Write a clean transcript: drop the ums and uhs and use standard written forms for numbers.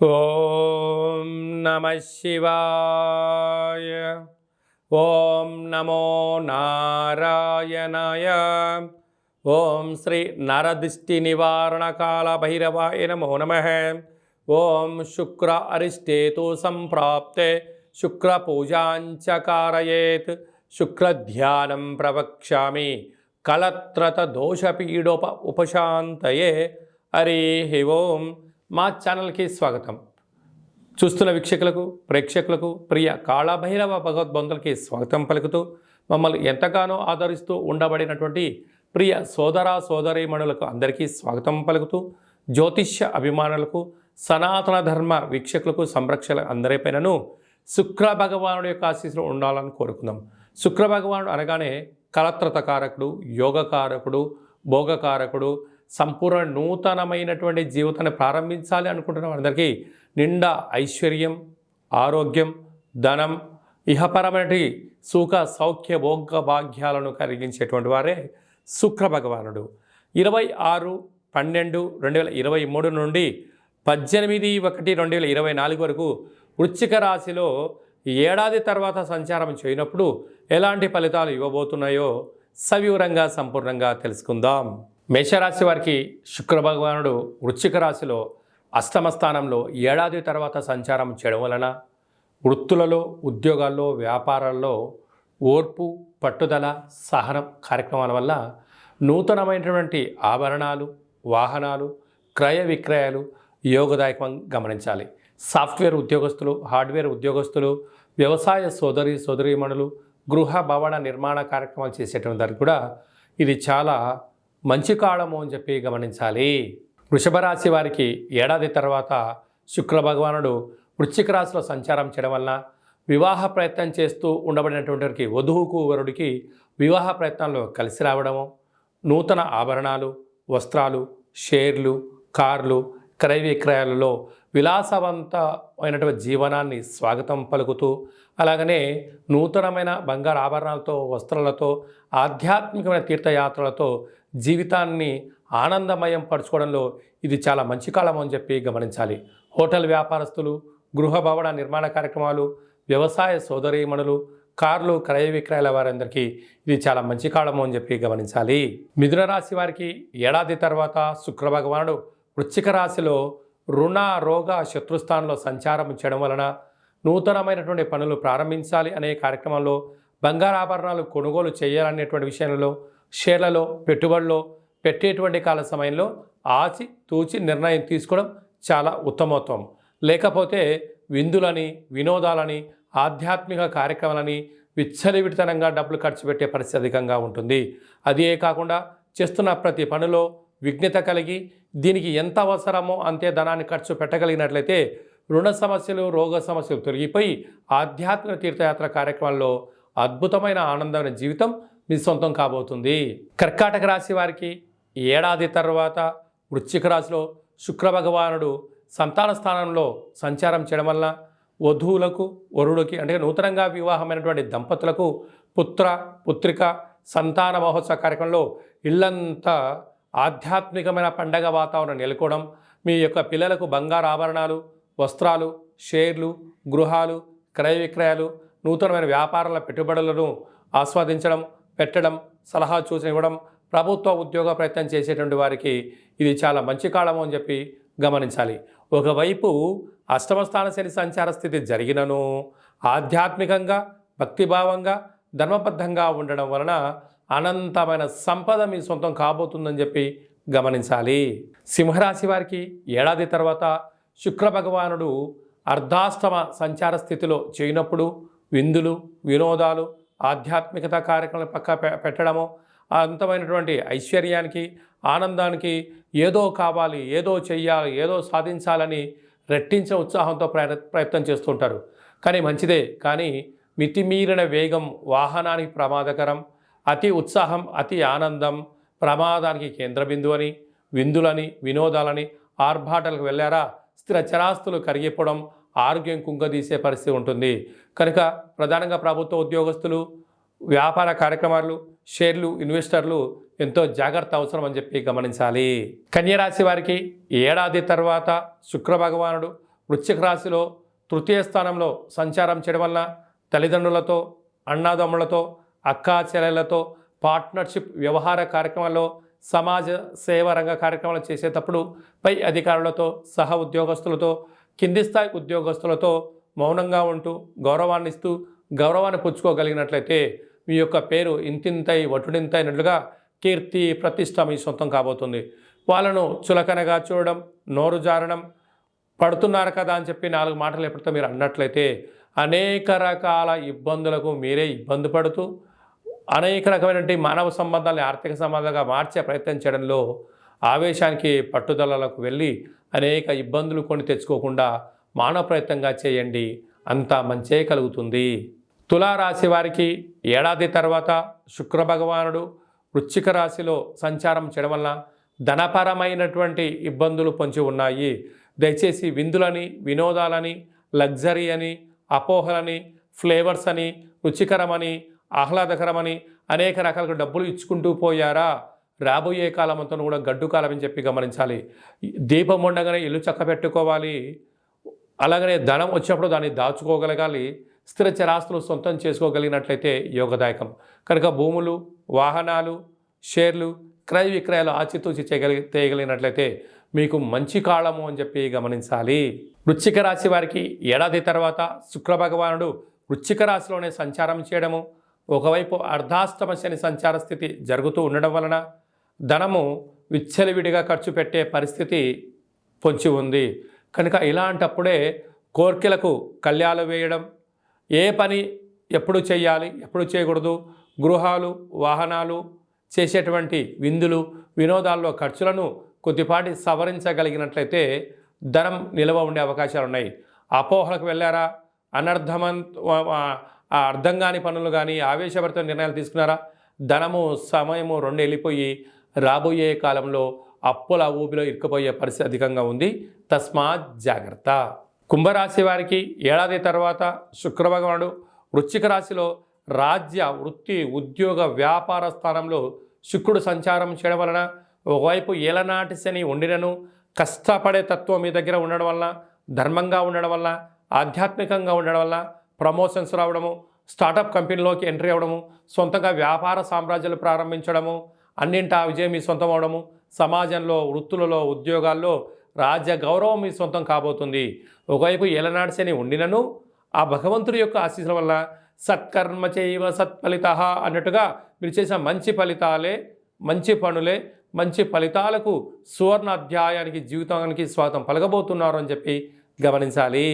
ఓం నమ శివాయ. ఓం నమో నారాయణాయ. ఓం శ్రీ నరదిష్టి నివారణ కాల భైరవాయ నమో నమః. ఓం శుక్ర అరిష్టేతు సంప్రాప్తే శుక్ర పూజాంచ కారయేత్. శుక్రధ్యానం ప్రవక్ష్యామి కలత్రత దోషపీడోప ఉపశాంతయే. హరి ఓం. మా ఛానల్కి స్వాగతం. చూస్తున్న వీక్షకులకు ప్రేక్షకులకు ప్రియ కాళభైరవ భగవద్బంధులకి స్వాగతం పలుకుతూ, మమ్మల్ని ఎంతగానో ఆదరిస్తూ ఉండబడినటువంటి ప్రియ సోదర సోదరీమణులకు అందరికీ స్వాగతం పలుకుతూ, జ్యోతిష్య అభిమానులకు సనాతన ధర్మ వీక్షకులకు సంరక్షణ అందరిపైనను శుక్ర భగవానుడి యొక్క ఆశీస్సులు ఉండాలని కోరుకుందాం. శుక్ర భగవానుడు అనగానే కలత్రతకారకుడు, యోగకారకుడు, భోగకారకుడు, సంపూర్ణ నూతనమైనటువంటి జీవితాన్ని ప్రారంభించాలి అనుకుంటున్న వారందరికీ నిండా ఐశ్వర్యం, ఆరోగ్యం, ధనం, ఇహపరమైన సుఖ సౌఖ్య భోగ భాగ్యాలను కలిగించేటువంటి వారే శుక్ర భగవానుడు. 26/12/2023 నుండి 18/1/2024 వరకు వృశ్చిక రాశిలో ఏడాది తర్వాత సంచారం చేయనప్పుడు ఎలాంటి ఫలితాలు ఇవ్వబోతున్నాయో సవివరంగా సంపూర్ణంగా తెలుసుకుందాం. మేషరాశి వారికి శుక్ర భగవానుడు వృశ్చిక రాశిలో అష్టమ స్థానంలో ఏడాది తర్వాత సంచారం చేయడం వలన వృత్తులలో, ఉద్యోగాల్లో, వ్యాపారాల్లో ఓర్పు, పట్టుదల, సహనం కార్యక్రమాల వల్ల నూతనమైనటువంటి ఆభరణాలు, వాహనాలు, క్రయ విక్రయాలు యోగదాయకం గమనించాలి. సాఫ్ట్వేర్ ఉద్యోగస్తులు, హార్డ్వేర్ ఉద్యోగస్తులు, వ్యవసాయ సోదరీమణులు, గృహ భవన నిర్మాణ కార్యక్రమాలు చేసేటువంటి వారికి కూడా ఇది చాలా మంచి కాలము అని చెప్పి గమనించాలి. వృషభ రాశి వారికి ఏడాది తర్వాత శుక్ర భగవానుడు వృశ్చిక రాశిలో సంచారం చేయడం వలన వివాహ ప్రయత్నం చేస్తూ ఉండబడినటువంటి వారికి, వధువుకు వరుడికి వివాహ ప్రయత్నాల్లో కలిసి రావడము, నూతన ఆభరణాలు, వస్త్రాలు, షేర్లు, కార్లు, క్రయ విక్రయాలలో విలాసవంతమైనటువంటి జీవనాన్ని స్వాగతం పలుకుతూ, అలాగనే నూతనమైన బంగారు ఆభరణాలతో, వస్త్రాలతో, ఆధ్యాత్మికమైన తీర్థయాత్రలతో జీవితాన్ని ఆనందమయం పరచుకోవడంలో ఇది చాలా మంచి కాలం అని చెప్పి గమనించాలి. హోటల్ వ్యాపారస్తులు, గృహ భవన నిర్మాణ కార్యక్రమాలు, వ్యవసాయ సోదరీమణులు, కార్లు, క్రయ విక్రయాల వారందరికీ ఇది చాలా మంచి కాలము అని చెప్పి గమనించాలి. మిథున రాశి వారికి ఏడాది తర్వాత శుక్ర భగవానుడు వృశ్చిక రాశిలో రుణ, రోగ, శత్రుస్థానంలో సంచారం చేయడం వలన నూతనమైనటువంటి పనులు ప్రారంభించాలి అనే కార్యక్రమంలో, బంగారాభరణాలు కొనుగోలు చేయాలనేటువంటి విషయంలో, షేర్లలో పెట్టుబడిలో పెట్టేటువంటి కాల సమయంలో ఆచి తూచి నిర్ణయం తీసుకోవడం చాలా ఉత్తమోత్తమం. లేకపోతే విందులని, వినోదాలని, ఆధ్యాత్మిక కార్యక్రమాలని విచ్చలవిడితనంగా డబ్బులు ఖర్చు పెట్టే పరిస్థితి అధికంగా ఉంటుంది. అదే కాకుండా చేస్తున్న ప్రతి పనిలో విఘ్నత కలిగి దీనికి ఎంత అవసరమో అంతే ధనాన్ని ఖర్చు పెట్టగలిగినట్లయితే రుణ సమస్యలు, రోగ సమస్యలు తొలగిపోయి ఆధ్యాత్మిక తీర్థయాత్ర కార్యక్రమాల్లో అద్భుతమైన ఆనందమైన జీవితం మీ సొంతం కాబోతుంది. కర్కాటక రాశి వారికి ఏడాది తర్వాత వృశ్చిక రాశిలో శుక్ర భగవానుడు సంతాన స్థానంలో సంచారం చేయడం వల్ల వధువులకు, వరుడికి అంటే నూతనంగా వివాహమైనటువంటి దంపతులకు పుత్ర, పుత్రిక, సంతాన మహోత్సవ కార్యక్రమంలో ఇల్లంతా ఆధ్యాత్మికమైన పండగ వాతావరణం నెలకొవడం, మీ యొక్క పిల్లలకు బంగారు ఆభరణాలు, వస్త్రాలు, షేర్లు, గృహాలు, క్రయ విక్రయాలు, నూతనమైన వ్యాపారాల పెట్టుబడులను ఆస్వాదించడం, పెట్టడం, సలహా సూచన ఇవ్వడం, ప్రభుత్వ ఉద్యోగ ప్రయత్నం చేసేటువంటి వారికి ఇది చాలా మంచి కాలము అని చెప్పి గమనించాలి. ఒకవైపు అష్టమ స్థాన శని సంచార స్థితి జరిగినను ఆధ్యాత్మికంగా, భక్తిభావంగా, ధర్మబద్ధంగా ఉండడం వలన అనంతమైన సంపద మీ సొంతం కాబోతుందని చెప్పి గమనించాలి. సింహరాశి వారికి ఏడాది తర్వాత శుక్ర భగవానుడు అర్ధాష్టమ సంచార స్థితిలో చేయనప్పుడు విందులు, వినోదాలు, ఆధ్యాత్మికత కార్యక్రమాలు పక్క పెట్టడము, అంతమైనటువంటి ఐశ్వర్యానికి, ఆనందానికి ఏదో కావాలి, ఏదో చెయ్యాలి, ఏదో సాధించాలని రెట్టించిన ఉత్సాహంతో ప్రయత్నం చేస్తుంటారు. కానీ మంచిదే, కానీ మితిమీరిన వేగం వాహనానికి ప్రమాదకరం. అతి ఉత్సాహం, అతి ఆనందం ప్రమాదానికి కేంద్ర బిందువు అని, విందులని, వినోదాలని, ఆర్భాటాలకు వెళ్ళారా స్థిర చరాస్తులు కరిగిపోవడం, ఆరోగ్యం కుంగదీసే పరిస్థితి ఉంటుంది. కనుక ప్రధానంగా ప్రభుత్వ ఉద్యోగస్తులు, వ్యాపార కార్యక్రమాలు, షేర్లు, ఇన్వెస్టర్లు ఎంతో జాగ్రత్త అవసరం అని చెప్పి గమనించాలి. కన్యరాశి వారికి ఏడాది తర్వాత శుక్ర భగవానుడు వృశ్చిక రాశిలో తృతీయ స్థానంలో సంచారం చేయడం వల్ల తల్లిదండ్రులతో, అన్నాదమ్ములతో, అక్కా చెల్లెళ్లతో పార్ట్నర్షిప్ వ్యవహార కార్యక్రమాల్లో, సమాజ సేవ రంగ కార్యక్రమాలు చేసేటప్పుడు పై అధికారులతో, సహ ఉద్యోగస్తులతో, కింది స్థాయి ఉద్యోగస్తులతో మౌనంగా ఉంటూ గౌరవాన్ని ఇస్తూ గౌరవాన్ని పుచ్చుకోగలిగినట్లయితే మీ యొక్క పేరు ఇంతింతై వటుడింతైనట్లుగా కీర్తి ప్రతిష్ట మీ సొంతం కాబోతుంది. వాళ్ళను చులకనగా చూడడం, నోరు జారడం, పడుతున్నారు కదా అని చెప్పి 4 మాటలు ఎప్పుడైతే మీరు అన్నట్లయితే అనేక రకాల ఇబ్బందులకు మీరే ఇబ్బంది పడుతూ అనేక రకమైనటువంటి మానవ సంబంధాలని ఆర్థిక సంబంధాలుగా మార్చే ప్రయత్నం చేయడంలో ఆవేశానికి పట్టుదలలకు వెళ్ళి అనేక ఇబ్బందులు కొని తెచ్చుకోకుండా మానవ ప్రయత్నంగా చేయండి, అంతా మంచే కలుగుతుంది. తులారాశి వారికి ఏడాది తర్వాత శుక్ర భగవానుడు వృశ్చిక రాశిలో సంచారం చేయడం వల్ల ధనపరమైనటువంటి ఇబ్బందులు పొంచి ఉన్నాయి. దయచేసి విందులని, వినోదాలని, లగ్జరీ అని, అపోహలని, ఫ్లేవర్స్ అని, రుచికరమని, ఆహ్లాదకరమని అనేక రకాలుగా డబ్బులు ఇచ్చుకుంటూ పోయారా? రాబోయే కాలం అంతా కూడా గడ్డు కాలం అని చెప్పి గమనించాలి. దీపం ఉండగానే ఇల్లు చక్కబెట్టుకోవాలి. అలాగనే ధనం వచ్చినప్పుడు దాన్ని దాచుకోగలగాలి. స్థిర చరాస్తులు సొంతం చేసుకోగలిగినట్లయితే యోగదాయకం. కనుక భూములు, వాహనాలు, షేర్లు, క్రయ విక్రయాలు ఆచితూచి చేయగలిగినట్లయితే మీకు మంచి కాలము అని చెప్పి గమనించాలి. వృశ్చిక రాశి వారికి ఏడాది తర్వాత శుక్ర భగవానుడు వృశ్చిక రాశిలోనే సంచారం చేయడము, ఒకవైపు అర్ధాష్టమ శని సంచార స్థితి జరుగుతూ ఉండడం వలన ధనము విచ్చలవిడిగా ఖర్చు పెట్టే పరిస్థితి పొంచి ఉంది. కనుక ఇలాంటప్పుడే కోర్కెలకు కళ్యాలు వేయడం, ఏ పని ఎప్పుడు చేయాలి, ఎప్పుడు చేయకూడదు, గృహాలు, వాహనాలు, చేసేటువంటి విందులు, వినోదాల్లో ఖర్చులను కొద్దిపాటి సవరించగలిగినట్లయితే ధనం నిల్వ ఉండే అవకాశాలు ఉన్నాయి. అపోహలకు వెళ్ళారా, అర్థం కాని పనులు కానీ ఆవేశభరిత నిర్ణయాలు తీసుకున్నారా, ధనము సమయము 2 వెళ్ళిపోయి రాబోయే కాలంలో అప్పుల ఊబిలో ఇరుక్కుపోయే పరిస్థితి అధికంగా ఉంది. తస్మాత్ జాగ్రత్త. కుంభరాశి వారికి ఏడాది తర్వాత శుక్ర భగవానుడు వృశ్చిక రాశిలో రాజ్య, వృత్తి, ఉద్యోగ, వ్యాపార స్థానంలో శుక్రుడు సంచారం చేయడం వలన ఒకవైపు ఏలనాటి శని ఉండినను కష్టపడే తత్వం మీ దగ్గర ఉండడం వల్ల, ధర్మంగా ఉండడం వల్ల, ఆధ్యాత్మికంగా ఉండడం వల్ల ప్రమోషన్స్ రావడము, స్టార్టప్ కంపెనీలోకి ఎంట్రీ అవ్వడము, సొంతంగా వ్యాపార సామ్రాజ్యాలు ప్రారంభించడము, అన్నింటా విజయం మీ సొంతం అవడము, సమాజంలో, వృత్తులలో, ఉద్యోగాల్లో రాజ్య గౌరవం మీ సొంతం కాబోతుంది. ఒకవైపు ఏలనాటి శని ఉండినను ఆ భగవంతుడి యొక్క ఆశీస్సుల వల్ల సత్కర్మ చైవ సత్ఫలిత అన్నట్టుగా మీరు చేసిన మంచి ఫలితాలే, మంచి పనులే, మంచి ఫలితాలకు సువర్ణ అధ్యాయానికి, జీవితానికి స్వాగతం పలకబోతున్నారు అని చెప్పి గమనించాలి.